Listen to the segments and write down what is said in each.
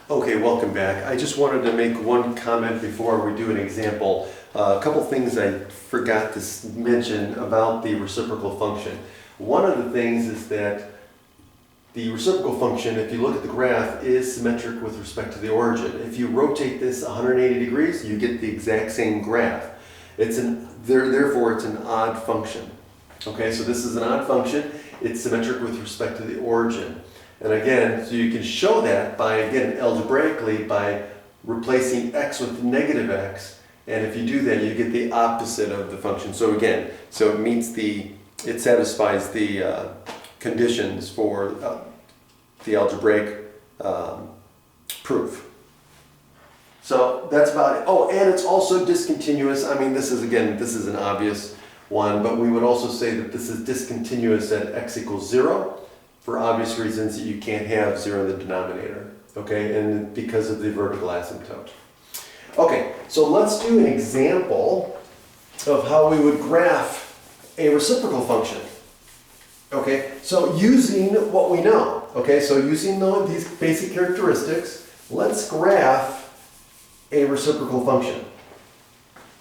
Okay, welcome back. I just wanted to make one comment before we do an example. A couple things I forgot to mention about the reciprocal function. One of the things is that the reciprocal function, if you look at the graph, is symmetric with respect to the origin. If you rotate this 180 degrees, you get the exact same graph. Therefore, it's an odd function. Okay, so this is an odd function. It's symmetric with respect to the origin. And again, so you can show that by, again, algebraically by replacing x with negative x. And if you do that, you get the opposite of the function. So again, so it satisfies the conditions for the algebraic proof. So that's about it. Oh, and it's also discontinuous. I mean, this is an obvious one, but we would also say that this is discontinuous at x equals 0. For obvious reasons that you can't have 0 in the denominator, okay, and because of the vertical asymptote. Okay, so let's do an example of how we would graph a reciprocal function. Okay, so using what we know, okay, so using these basic characteristics, let's graph a reciprocal function.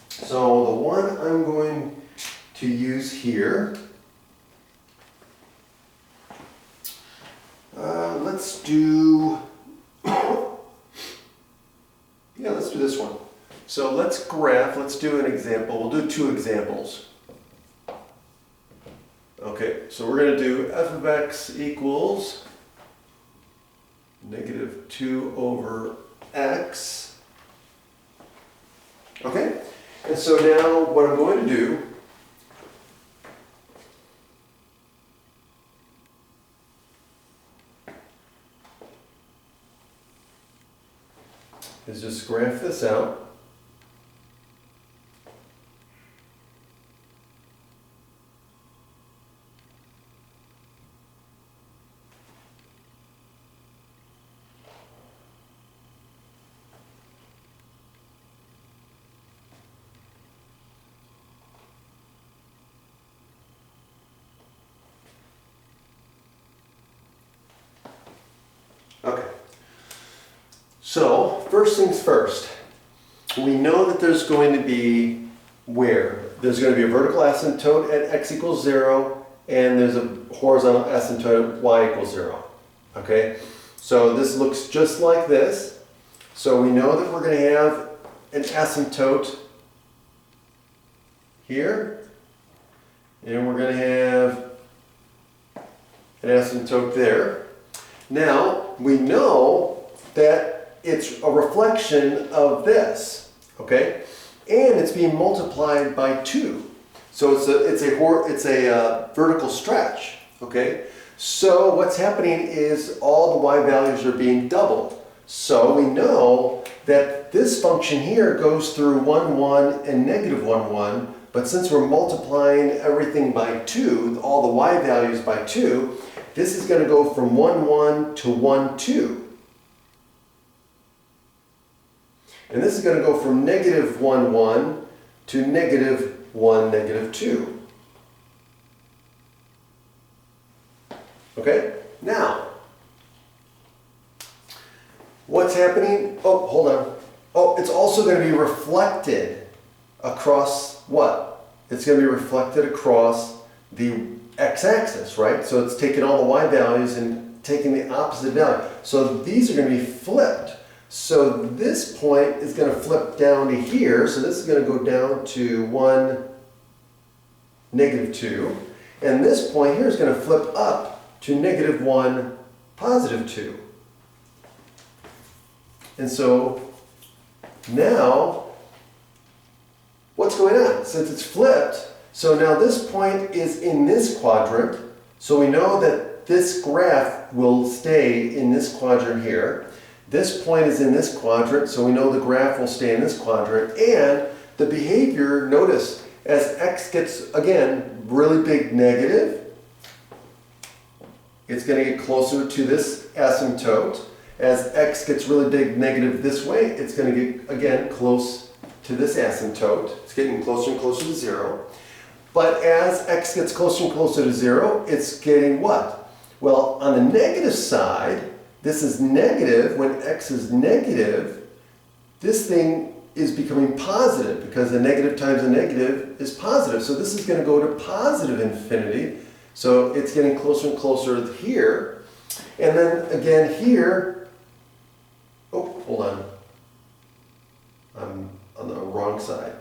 So the one I'm going to use here, let's do this one. So let's do an example. We'll do two examples. Okay, so we're going to do f of x equals -2 over x. Okay, and so now what I'm going to do is just graph this out. Okay. So, first things first, we know that there's going to be there's going to be a vertical asymptote at x equals 0, and there's a horizontal asymptote at y equals 0. Okay, so this looks just like this. So we know that we're going to have an asymptote here, and we're going to have an asymptote there. Now, we know that it's a reflection of this, okay? And it's being multiplied by 2. So it's a vertical stretch, okay? So what's happening is all the y values are being doubled. So we know that this function here goes through 1, 1 and -1, 1. But since we're multiplying everything by 2, all the y values by 2, this is going to go from 1, 1 to 1, 2. And this is going to go from -1, 1 to -1, -2. Okay? Now, what's happening? Oh, hold on. Oh, it's also going to be reflected across what? It's going to be reflected across the x-axis, right? So it's taking all the y values and taking the opposite value. So these are going to be flipped. So this point is going to flip down to here. So this is going to go down to 1, -2. And this point here is going to flip up to -1, +2. And so now, what's going on? Since it's flipped, so now this point is in this quadrant. So we know that this graph will stay in this quadrant here. This point is in this quadrant, so we know the graph will stay in this quadrant. And the behavior, notice, as x gets, again, really big negative, it's going to get closer to this asymptote. As x gets really big negative this way, it's going to get, again, close to this asymptote. It's getting closer and closer to 0. But as x gets closer and closer to 0, it's getting what? Well, on the negative side, this is negative, when x is negative, this thing is becoming positive because a negative times a negative is positive. So this is going to go to positive infinity. So it's getting closer and closer here. And then again here, oh, hold on. I'm on the wrong side,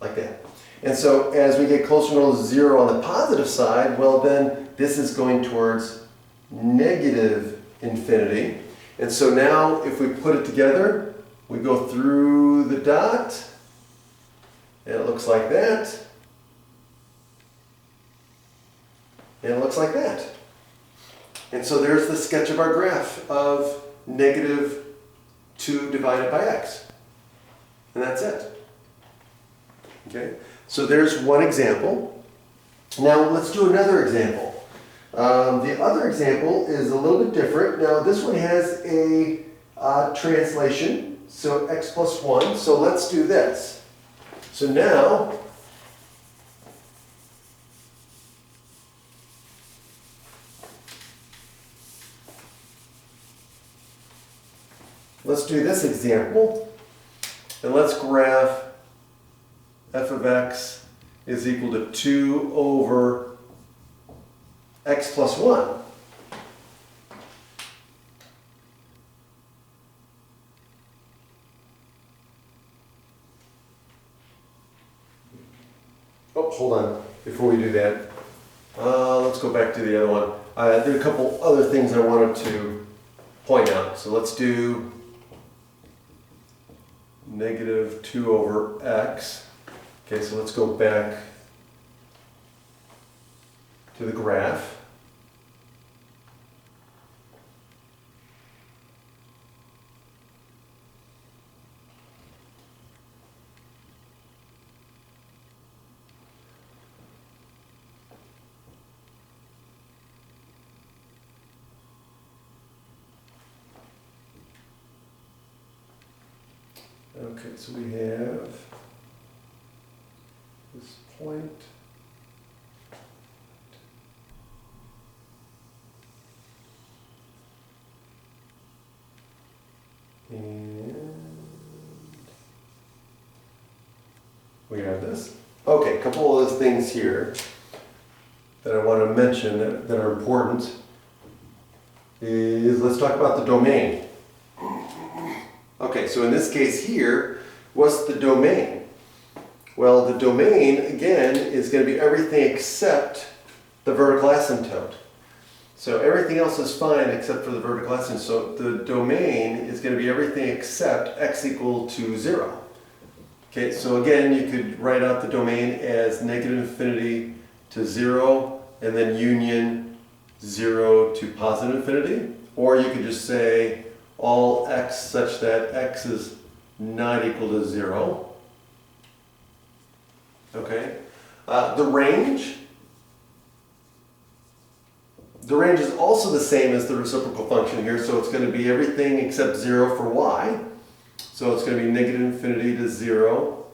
like that. And so as we get closer to 0 on the positive side, well then this is going towards negative infinity. And so now if we put it together, we go through the dot, and it looks like that, and it looks like that. And so there's the sketch of our graph of negative 2 divided by x. And that's it. Okay? So there's one example. Now let's do another example. The other example is a little bit different. Now this one has a translation. So x plus 1. So let's do this. So now, let's do this example. And let's graph f of x is equal to 2 over x plus 1. Oh, hold on. Before we do that, let's go back to the other one. There are a couple other things I wanted to point out. So let's do negative 2 over x. Okay, so let's go back to the graph. Okay, so we have this point. And we have this. Okay, a couple of those things here that I want to mention that are important is, let's talk about the domain. Okay, so in this case here, what's the domain? Well, the domain, again, is going to be everything except the vertical asymptote. So everything else is fine except for the vertical asymptote. So the domain is going to be everything except x equal to 0. Okay, so again, you could write out the domain as negative infinity to 0, and then union 0 to positive infinity. Or you could just say all x such that x is not equal to 0. Okay. The range is also the same as the reciprocal function here, so it's going to be everything except 0 for y. So it's going to be negative infinity to 0,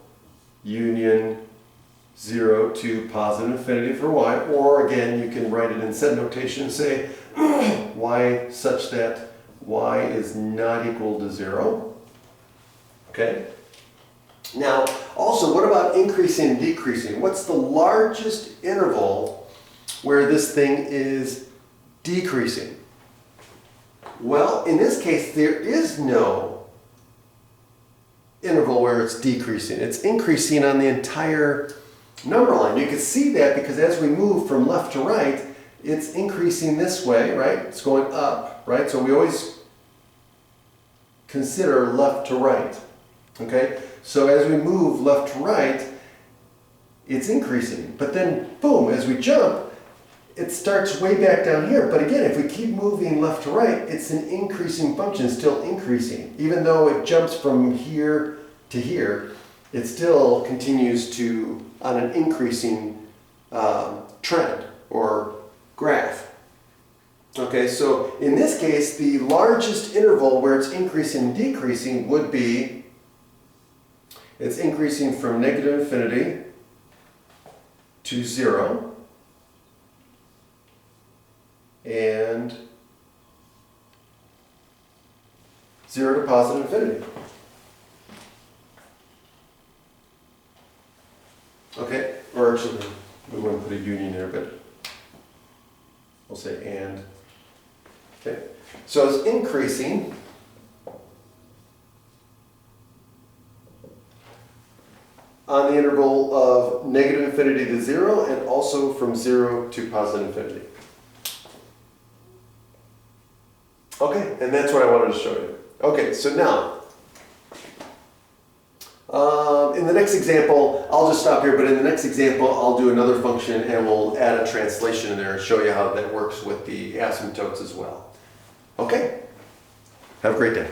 union 0 to positive infinity for y. Or again, you can write it in set notation and say y such that y is not equal to 0. Okay? Now, also, what about increasing and decreasing? What's the largest interval where this thing is decreasing? Well, in this case, there is no interval where it's decreasing. It's increasing on the entire number line. You can see that because as we move from left to right, it's increasing this way, right? It's going up, right? So we always consider left to right, okay? So as we move left to right, it's increasing. But then, boom, as we jump, it starts way back down here. But again, if we keep moving left to right, it's an increasing function, still increasing. Even though it jumps from here to here, it still continues to, on an increasing trend or graph. Okay, so in this case, the largest interval where it's increasing and decreasing would be, it's increasing from negative infinity to 0, and 0 to positive infinity. Okay, or actually, we wouldn't put a union there, but we'll say and. Okay, so it's increasing on the interval of negative infinity to 0 and also from 0 to positive infinity. Okay, and that's what I wanted to show you. Okay, so now, in the next example, I'll just stop here, but in the next example, I'll do another function and we'll add a translation in there and show you how that works with the asymptotes as well. Okay, have a great day.